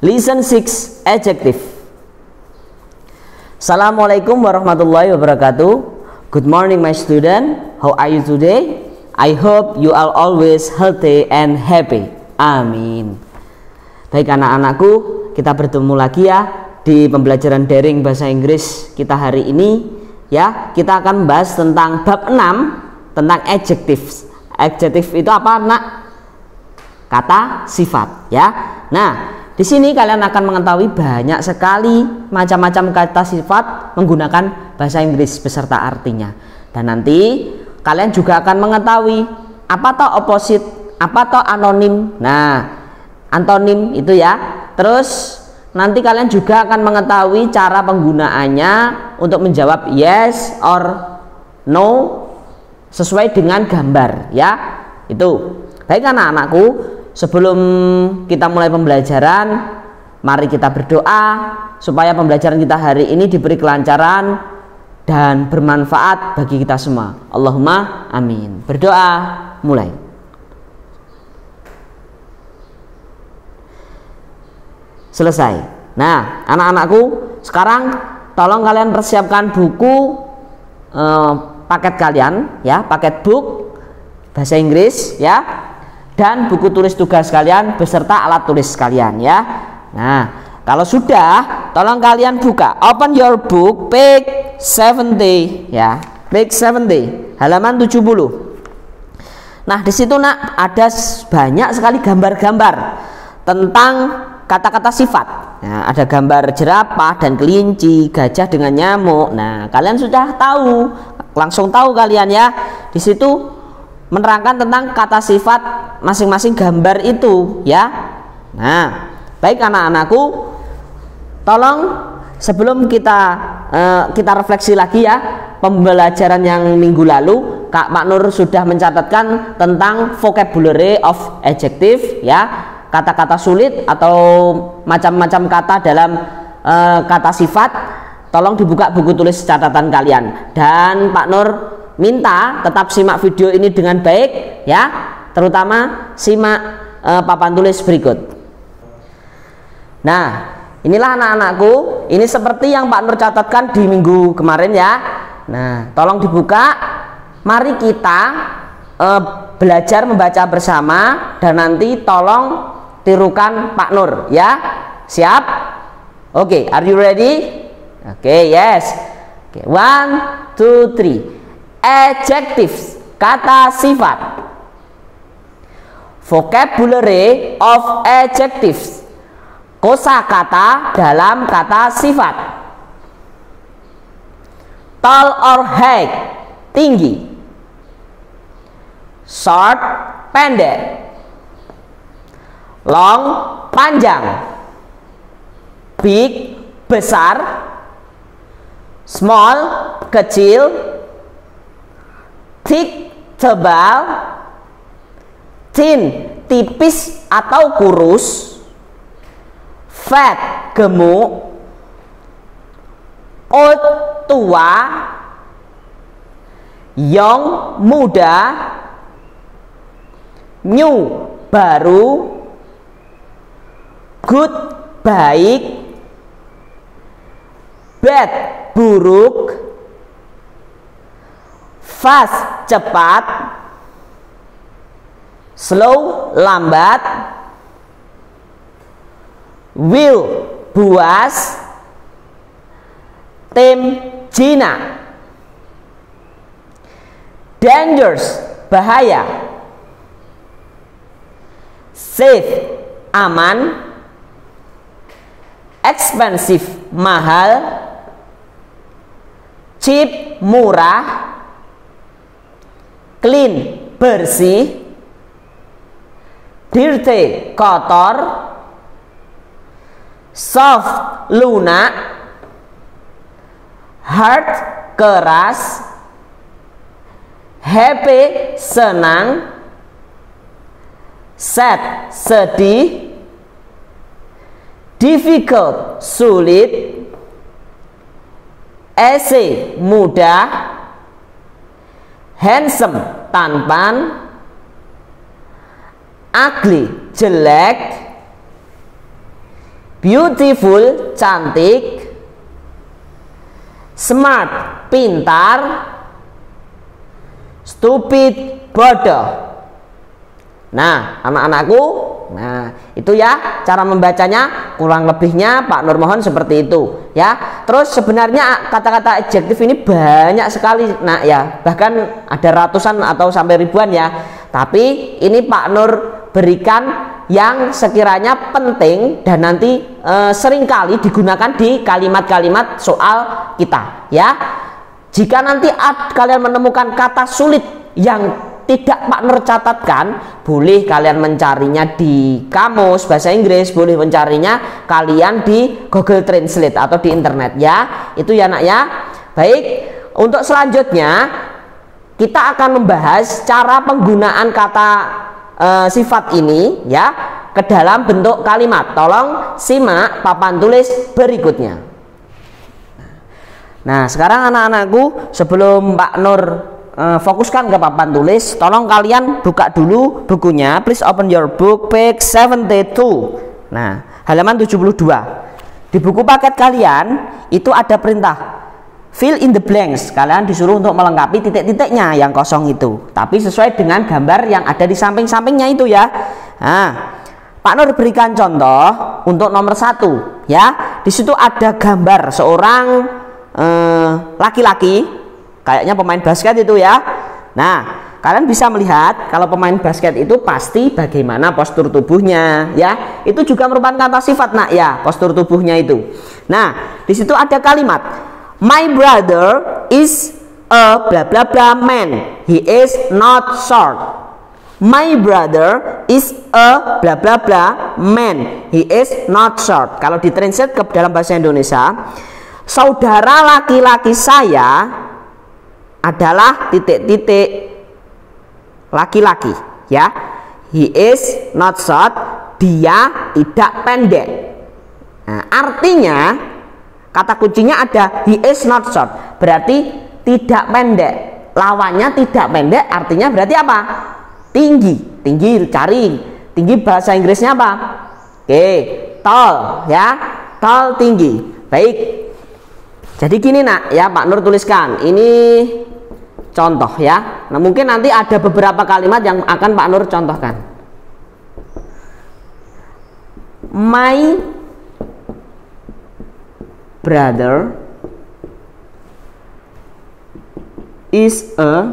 Lesson 6 Adjective. Assalamualaikum warahmatullahi wabarakatuh. Good morning my student. How are you today? I hope you are always healthy and happy. Amin. Baik anak-anakku, kita bertemu lagi ya di pembelajaran daring bahasa Inggris kita hari ini ya. Kita akan membahas tentang bab 6 tentang adjectives. Adjective itu apa, Nak? Kata sifat ya. Nah, di sini kalian akan mengetahui banyak sekali macam-macam kata sifat menggunakan bahasa Inggris beserta artinya. Dan nanti kalian juga akan mengetahui apa toh opposite, apa toh anonim. Nah, antonim itu ya. Terus nanti kalian juga akan mengetahui cara penggunaannya untuk menjawab yes or no sesuai dengan gambar ya. Itu. Baik anak-anakku, sebelum kita mulai pembelajaran, mari kita berdoa supaya pembelajaran kita hari ini diberi kelancaran dan bermanfaat bagi kita semua. Allahumma amin. Berdoa, mulai. Selesai. Nah, anak-anakku, sekarang tolong kalian persiapkan buku paket kalian ya, paket book bahasa Inggris ya, dan buku tulis tugas kalian beserta alat tulis kalian ya. Nah, kalau sudah, tolong kalian buka, open your book page 70 ya, page 70 halaman 70. Nah, di situ Nak ada banyak sekali gambar-gambar tentang kata-kata sifat. Nah, ada gambar jerapah dan kelinci, gajah dengan nyamuk. Nah, kalian sudah tahu, langsung tahu kalian ya. Di situ menerangkan tentang kata sifat masing-masing gambar itu ya. Nah, baik anak-anakku, tolong sebelum kita refleksi lagi ya pembelajaran yang minggu lalu, Kak Maknur sudah mencatatkan tentang vocabulary of adjective ya, kata-kata sulit atau macam-macam kata dalam kata sifat. Tolong dibuka buku tulis catatan kalian, dan Pak Nur minta tetap simak video ini dengan baik ya, terutama simak papan tulis berikut. Nah, inilah anak-anakku, ini seperti yang Pak Nur catatkan di minggu kemarin ya. Nah, tolong dibuka, mari kita belajar membaca bersama, dan nanti tolong tirukan Pak Nur ya. Siap? Oke, are you ready? Oke, yes. Oke, 1, 2, 3. Adjectives, kata sifat. Vocabulary of adjectives, kosakata dalam kata sifat. Tall or height, tinggi. Short, pendek. Long, panjang. Big, besar. Small, kecil. Thick, tebal. Thin, tipis atau kurus. Fat, gemuk. Old, tua. Young, muda. New, baru. Good, baik. Bad, buruk. Fast, cepat. Slow, lambat. Will, buas. Tame, jinak. Dangerous, bahaya. Safe, aman. Expensive, mahal. Cheap, murah. Clean, bersih. Dirty, kotor. Soft, lunak. Hard, keras. Happy, senang. Sad, sedih. Difficult, sulit. Easy, mudah. Handsome, tampan. Ugly, jelek. beautiful, cantik, smart, pintar, stupid, bodoh. Nah, anak-anakku, nah itu ya cara membacanya, kurang lebihnya Pak Nur mohon seperti itu ya. Terus sebenarnya kata-kata adjektif ini banyak sekali, nah ya, bahkan ada ratusan atau sampai ribuan ya. Tapi ini Pak Nur berikan yang sekiranya penting dan nanti seringkali digunakan di kalimat-kalimat soal kita ya. Jika nanti kalian menemukan kata sulit yang tidak Pak Nur catatkan, boleh kalian mencarinya di kamus bahasa Inggris, boleh mencarinya kalian di Google Translate atau di internet ya. Itu ya nak ya. Baik, untuk selanjutnya kita akan membahas cara penggunaan kata sifat ini ya ke dalam bentuk kalimat. Tolong simak papan tulis berikutnya. Nah, sekarang anak-anakku, sebelum Pak Nur fokuskan ke papan tulis, tolong kalian buka dulu bukunya. Please open your book page 72. Nah, halaman 72. Di buku paket kalian itu ada perintah fill in the blanks. Kalian disuruh untuk melengkapi titik-titiknya yang kosong itu, tapi sesuai dengan gambar yang ada di samping-sampingnya itu ya. Nah, Pak Nur berikan contoh untuk nomor 1 ya. Di situ ada gambar seorang laki-laki, kayaknya pemain basket itu ya. Nah, kalian bisa melihat kalau pemain basket itu pasti bagaimana postur tubuhnya ya. Itu juga merupakan kata sifat nak ya, postur tubuhnya itu. Nah, di situ ada kalimat my brother is a bla bla bla man. He is not short. My brother is a bla bla bla man. He is not short. Kalau ditranslate ke dalam bahasa Indonesia, saudara laki-laki saya adalah titik-titik laki-laki ya. He is not short, dia tidak pendek. Nah, artinya kata kuncinya ada he is not short, berarti tidak pendek. Lawannya tidak pendek artinya berarti apa? Tinggi. Tinggi, cari tinggi bahasa Inggrisnya apa? Oke, tall ya, tall, tinggi. Baik, jadi gini nak ya, Pak Nur tuliskan ini contoh ya. Nah, mungkin nanti ada beberapa kalimat yang akan Pak Nur contohkan. My brother is a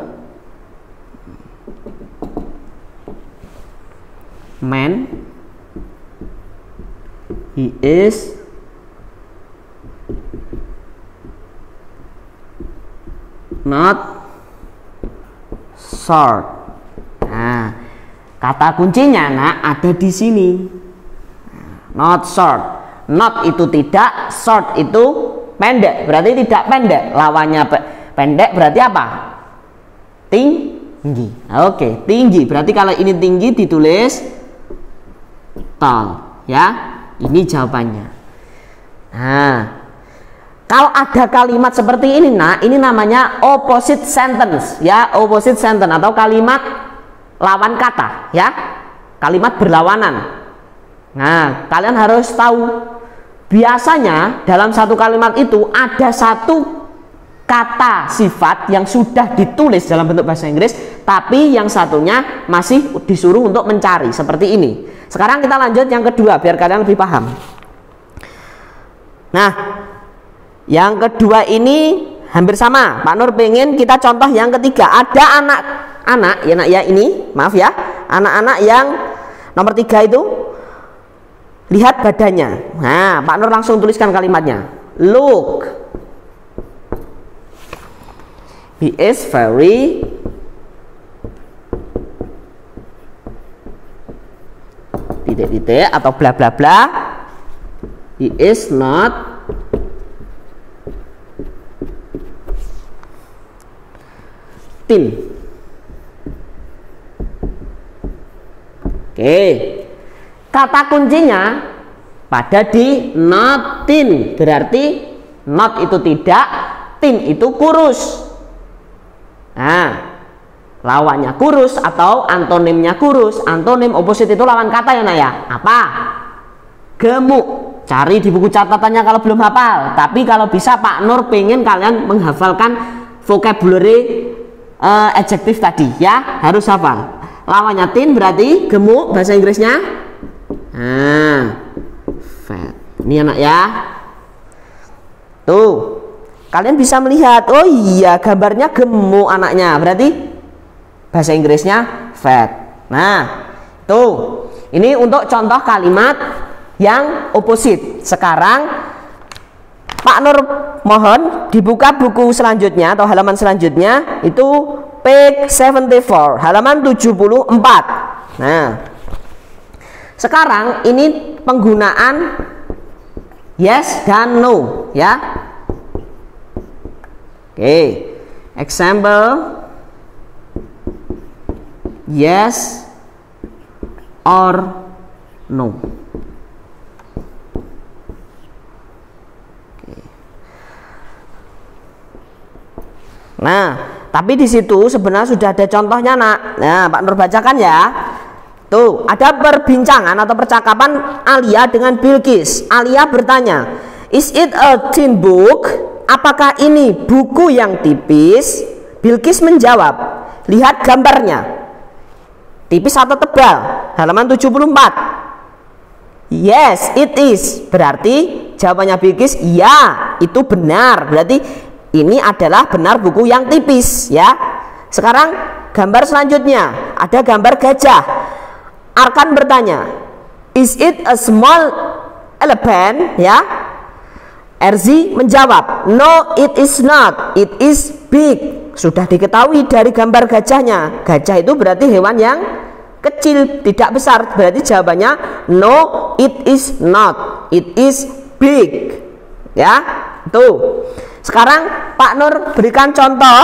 man. He is not short. Nah, kata kuncinya nak ada di sini. Not short. Not itu tidak, short itu pendek. Berarti tidak pendek. Lawannya pendek berarti apa? Tinggi. Oke, tinggi. Berarti kalau ini tinggi ditulis tall ya. Ini jawabannya. Nah, kalau ada kalimat seperti ini, nah ini namanya opposite sentence ya, opposite sentence atau kalimat lawan kata ya, kalimat berlawanan. Nah, kalian harus tahu biasanya dalam satu kalimat itu ada satu kata sifat yang sudah ditulis dalam bentuk bahasa Inggris, tapi yang satunya masih disuruh untuk mencari seperti ini. Sekarang kita lanjut yang kedua biar kalian lebih paham. Nah, yang kedua ini hampir sama. Pak Nur pengen kita contoh yang ketiga. Ada anak-anak ya nak ya, ini maaf ya, anak-anak yang nomor 3 itu lihat badannya. Nah, Pak Nur langsung tuliskan kalimatnya. Look, he is very titik-titik atau bla bla bla. He is not thin. Oke, kata kuncinya pada di not thin, berarti not itu tidak, thin itu kurus. Nah, lawannya kurus atau antonimnya kurus. Antonim opposite itu lawan kata ya nak ya. Apa? Gemuk. cari di buku catatannya kalau belum hafal. Tapi kalau bisa Pak Nur pengen kalian menghafalkan vocabulary adjektif tadi ya, harus hafal. Lawannya thin berarti gemuk, bahasa Inggrisnya fat. Ini anak ya. Tuh, kalian bisa melihat, oh iya gambarnya gemuk anaknya, berarti bahasa Inggrisnya fat. Nah, tuh, ini untuk contoh kalimat yang opposite. Sekarang Pak Nur mohon dibuka buku selanjutnya atau halaman selanjutnya, itu page 74, halaman 74. Nah, sekarang ini penggunaan yes dan no ya. Oke, example yes or no. Nah, tapi di situ sebenarnya sudah ada contohnya nak. Nah, Pak Nur bacakan ya. Tuh, ada perbincangan atau percakapan Alia dengan Bilqis. Alia bertanya, "Is it a thin book?" Apakah ini buku yang tipis? Bilqis menjawab, "Lihat gambarnya. Tipis atau tebal?" Halaman 74. Yes, it is. Berarti jawabannya Bilqis, ya, itu benar. Berarti ini adalah benar buku yang tipis ya. Sekarang gambar selanjutnya, ada gambar gajah. Arkan bertanya, "Is it a small elephant?" Ya. Erzi menjawab, "No, it is not. It is big." Sudah diketahui dari gambar gajahnya. Gajah itu berarti hewan yang kecil, tidak besar. Berarti jawabannya no, it is not. It is big. Ya, tuh. Sekarang Pak Nur berikan contoh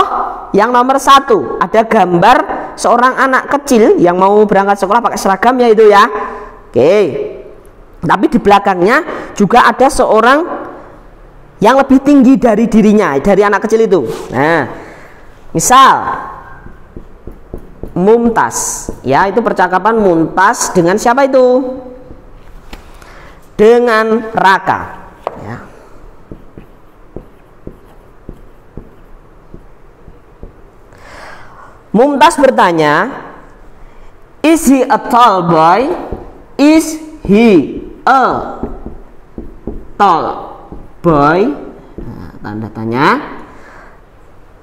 yang nomor 1. Ada gambar seorang anak kecil yang mau berangkat sekolah pakai seragam ya itu ya. Oke. Tapi di belakangnya juga ada seorang yang lebih tinggi dari dirinya, dari anak kecil itu. Nah, misal Mumtaz, ya itu percakapan Mumtaz dengan siapa itu? Dengan Raka. Ya. Mumtaz bertanya, "Is he a tall boy?" Is he a tall boy? Nah, tanda tanya.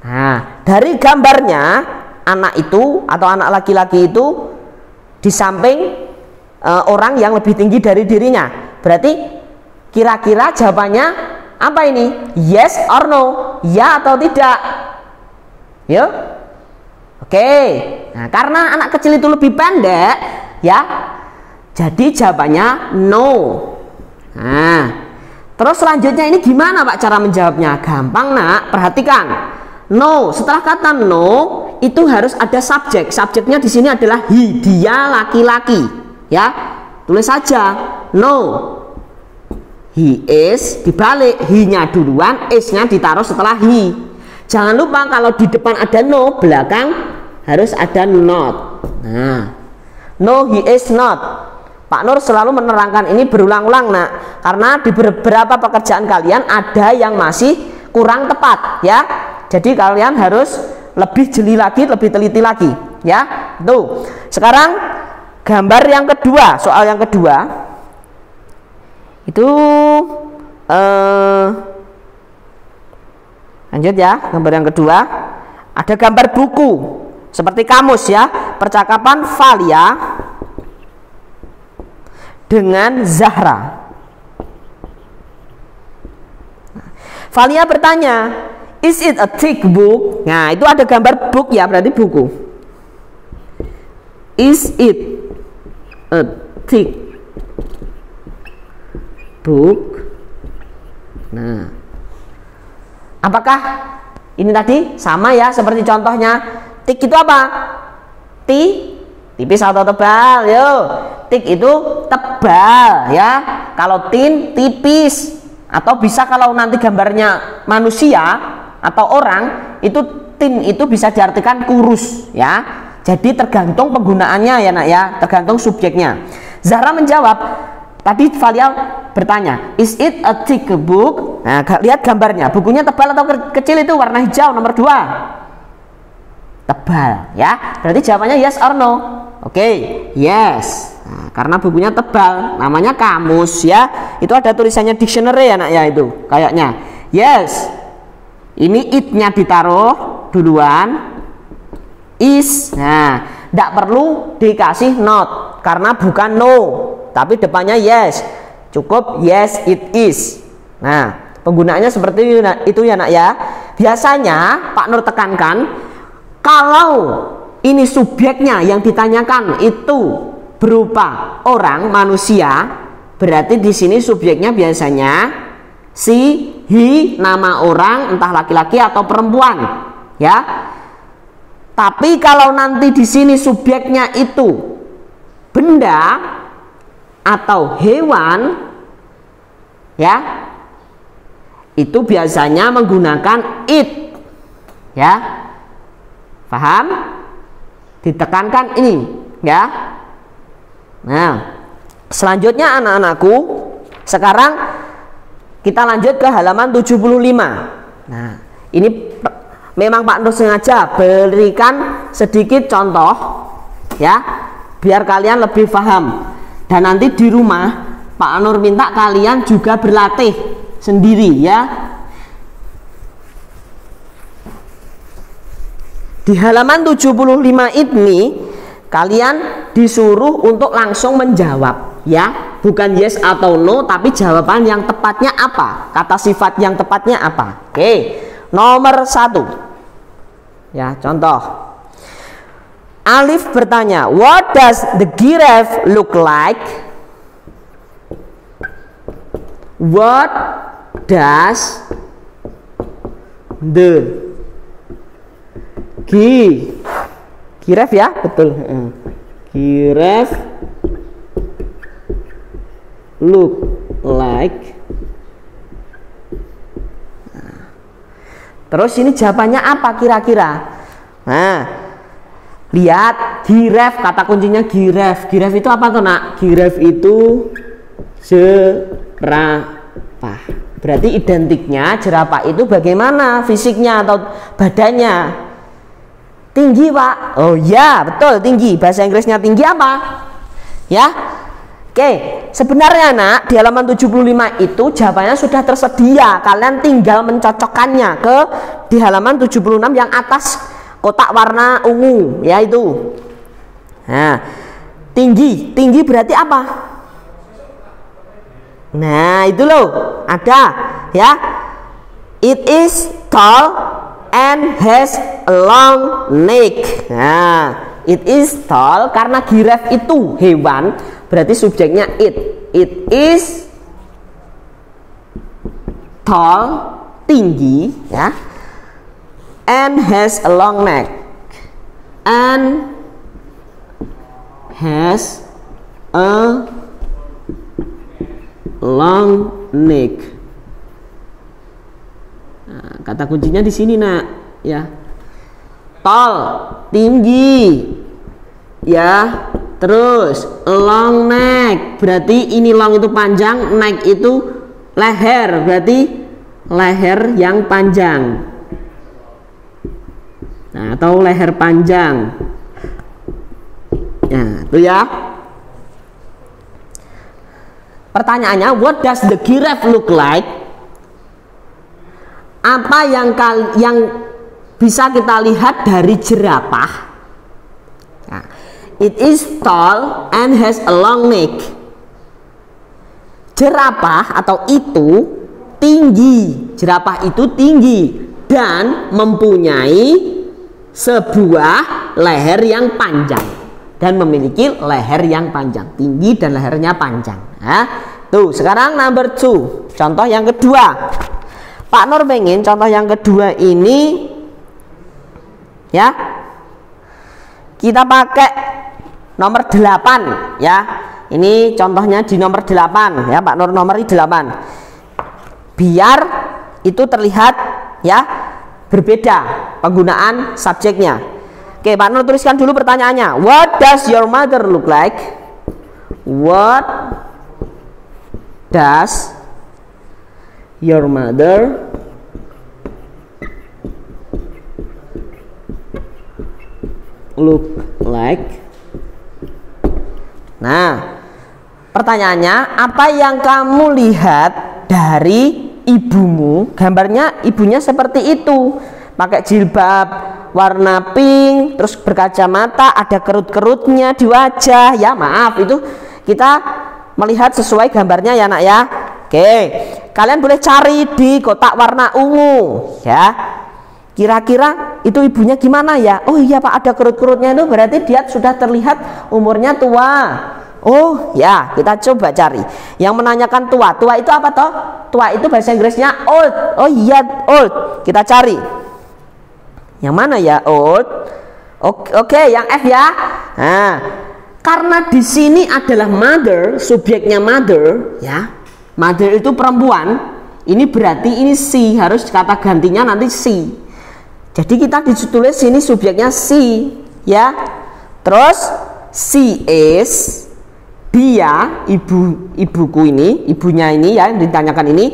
Nah, dari gambarnya anak itu atau anak laki-laki itu di samping orang yang lebih tinggi dari dirinya. Berarti kira-kira jawabannya apa ini? Yes or no? Ya atau tidak? Yuk. Oke. Nah, karena anak kecil itu lebih pendek, ya. Jadi jawabannya no. Nah, terus selanjutnya ini gimana Pak cara menjawabnya? Gampang nak, perhatikan. No, setelah kata no itu harus ada subjek. Subjeknya di sini adalah he, dia laki-laki. Ya, tulis saja no. He is, dibalik he-nya duluan, is-nya ditaruh setelah he. Jangan lupa kalau di depan ada no, belakang harus ada not. Nah, no he is not. Pak Nur selalu menerangkan ini berulang-ulang nak, karena di beberapa pekerjaan kalian ada yang masih kurang tepat ya. Jadi kalian harus lebih jeli lagi, lebih teliti lagi ya. Tuh. Sekarang gambar yang kedua, soal yang kedua itu lanjut ya. Gambar yang kedua ada gambar buku seperti kamus ya. Percakapan Valia dengan Zahra. Valia bertanya, "Is it a thick book?" Nah, itu ada gambar book ya, berarti buku. Is it a thick book? Nah, apakah ini tadi sama ya seperti contohnya? Thick itu apa? Tipis atau tebal? Yo, thick itu tebal ya. Kalau thin tipis. Atau bisa kalau nanti gambarnya manusia atau orang itu thin itu bisa diartikan kurus ya. Jadi tergantung penggunaannya ya nak ya, tergantung subjeknya. Zahra menjawab, tadi Valia bertanya, is it a thick book? Nah, lihat gambarnya, bukunya tebal atau kecil? Itu warna hijau, nomor 2 tebal ya, berarti jawabannya yes or no. Oke, yes. Nah, karena bukunya tebal, namanya kamus ya. Itu ada tulisannya dictionary ya nak ya, itu kayaknya. Yes. Ini it-nya ditaruh duluan. Is. Nah, tidak perlu dikasih not karena bukan no, tapi depannya yes. Cukup yes it is. Nah, penggunaannya seperti itu ya nak ya. Biasanya Pak Nur tekankan, kalau ini subjeknya yang ditanyakan itu berupa orang, manusia, berarti di sini subjeknya biasanya si, he, nama orang, entah laki-laki atau perempuan, ya. Tapi kalau nanti di sini subjeknya itu benda atau hewan, ya, itu biasanya menggunakan it, ya. Paham? Ditekankan ini, ya. Nah, selanjutnya anak-anakku, sekarang kita lanjut ke halaman 75. Nah, ini memang Pak Nur sengaja berikan sedikit contoh, ya, biar kalian lebih paham. Dan nanti di rumah Pak Nur minta kalian juga berlatih sendiri, ya. Di halaman 75 ini kalian disuruh untuk langsung menjawab, ya, bukan yes atau no, tapi jawaban yang tepatnya apa, kata sifat yang tepatnya apa. Oke, nomor 1, ya, contoh. Alif bertanya, what does the giraffe look like? What does the giraffe, ya, betul. Giraffe look like. Terus ini jawabannya apa kira-kira? Nah, lihat giraffe, kata kuncinya giraffe. Giraffe itu apa tuh nak? Giraffe itu jerapah. Berarti identiknya jerapah itu bagaimana fisiknya atau badannya? Tinggi, Pak. Oh ya, betul, tinggi. Bahasa Inggrisnya tinggi apa? Ya. Oke, sebenarnya nak, di halaman 75 itu jawabannya sudah tersedia. Kalian tinggal mencocokkannya ke di halaman 76 yang atas kotak warna ungu, ya itu. Nah, tinggi. Tinggi berarti apa? Nah, itu loh, ada, ya. It is tall and has a long neck. Nah, it is tall karena giraffe itu hewan, berarti subjeknya it. It is tall, tinggi, ya. And has a long neck. And has a long neck. Nah, kata kuncinya di sini nak, ya. Tall, tinggi, ya. Terus long neck, berarti ini long itu panjang, neck itu leher, berarti leher yang panjang. Nah, atau leher panjang. Nah, itu ya. Pertanyaannya, what does the giraffe look like? Apa yang bisa kita lihat dari jerapah? Nah, it is tall and has a long neck. Jerapah atau itu tinggi. Jerapah itu tinggi dan mempunyai sebuah leher yang panjang dan memiliki leher yang panjang, tinggi dan lehernya panjang. Nah, tuh sekarang number 2, contoh yang kedua. Pak Nur pengen contoh yang kedua ini, ya, kita pakai nomor 8, ya. Ini contohnya di nomor 8, ya, Pak Nur, nomor 8. Biar itu terlihat, ya, berbeda penggunaan subjeknya. Oke, Pak Nur tuliskan dulu pertanyaannya. What does your mother look like? What Does your mother look like? Nah, pertanyaannya, apa yang kamu lihat dari ibumu? Gambarnya ibunya seperti itu, pakai jilbab warna pink, terus berkacamata, ada kerut-kerutnya di wajah. Ya maaf, itu kita melihat sesuai gambarnya ya nak ya. Oke, kalian boleh cari di kotak warna ungu ya. Kira-kira itu ibunya gimana ya? Oh iya Pak, ada kerut-kerutnya, itu berarti dia sudah terlihat umurnya tua. Oh ya, kita coba cari. Yang menanyakan tua, tua itu apa toh? Tua itu bahasa Inggrisnya old. Oh iya, old. Kita cari. Yang mana ya old? Oke, yang F ya. Nah, karena di sini adalah mother, subjeknya mother ya. Mother itu perempuan. Ini berarti ini she, harus kata gantinya nanti she. Jadi kita ditulis sini subjeknya she ya. Terus she is, dia, ibuku ini, ibunya ini ya yang ditanyakan ini.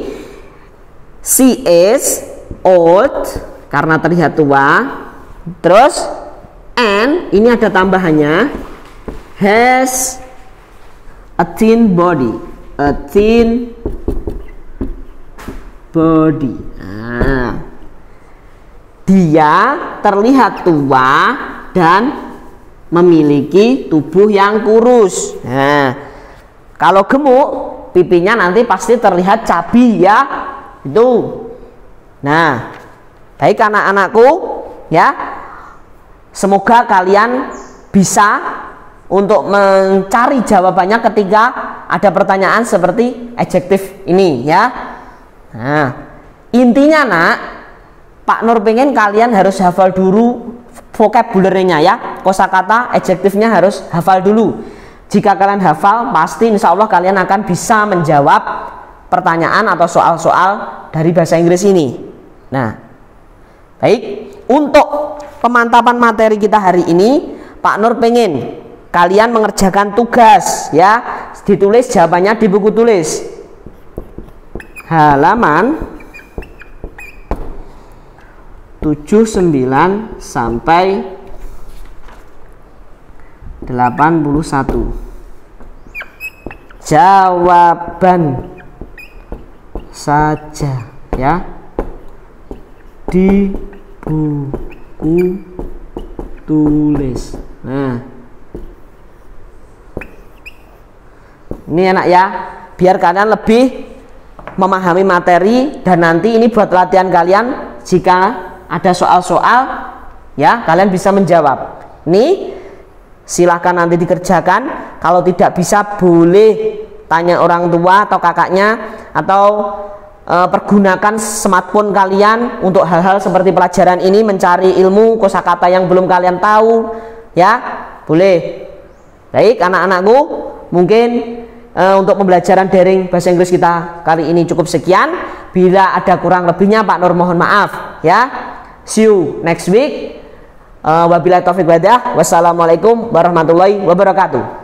She is old karena terlihat tua. Terus and ini ada tambahannya, has a thin body. A thin body. Nah, dia terlihat tua dan memiliki tubuh yang kurus. Nah, kalau gemuk, pipinya nanti pasti terlihat cabi ya. Itu. Nah, baik anak-anakku ya. Semoga kalian bisa untuk mencari jawabannya ketika ada pertanyaan seperti adjektif ini ya. Nah, intinya nak, Pak Nur pengen kalian harus hafal dulu vocabulary-nya ya. Kosakata adjektifnya harus hafal dulu. Jika kalian hafal, pasti insya Allah kalian akan bisa menjawab pertanyaan atau soal-soal dari bahasa Inggris ini. Nah, baik, untuk pemantapan materi kita hari ini, Pak Nur pengen kalian mengerjakan tugas ya, ditulis jawabannya di buku tulis halaman 79 sampai 81. Jawaban saja ya di buku tulis. Nah, ini enak ya, biar kalian lebih memahami materi, dan nanti ini buat latihan kalian jika ada soal-soal ya, kalian bisa menjawab. Ini silahkan nanti dikerjakan. Kalau tidak bisa boleh tanya orang tua atau kakaknya, atau pergunakan smartphone kalian untuk hal-hal seperti pelajaran ini, mencari ilmu kosakata yang belum kalian tahu ya, boleh. Baik anak-anakku, mungkin untuk pembelajaran daring bahasa Inggris kita kali ini cukup sekian. Bila ada kurang lebihnya Pak Nur mohon maaf ya. See you next week. Wabillahi taufiq wal hidayah. Wassalamualaikum warahmatullahi wabarakatuh.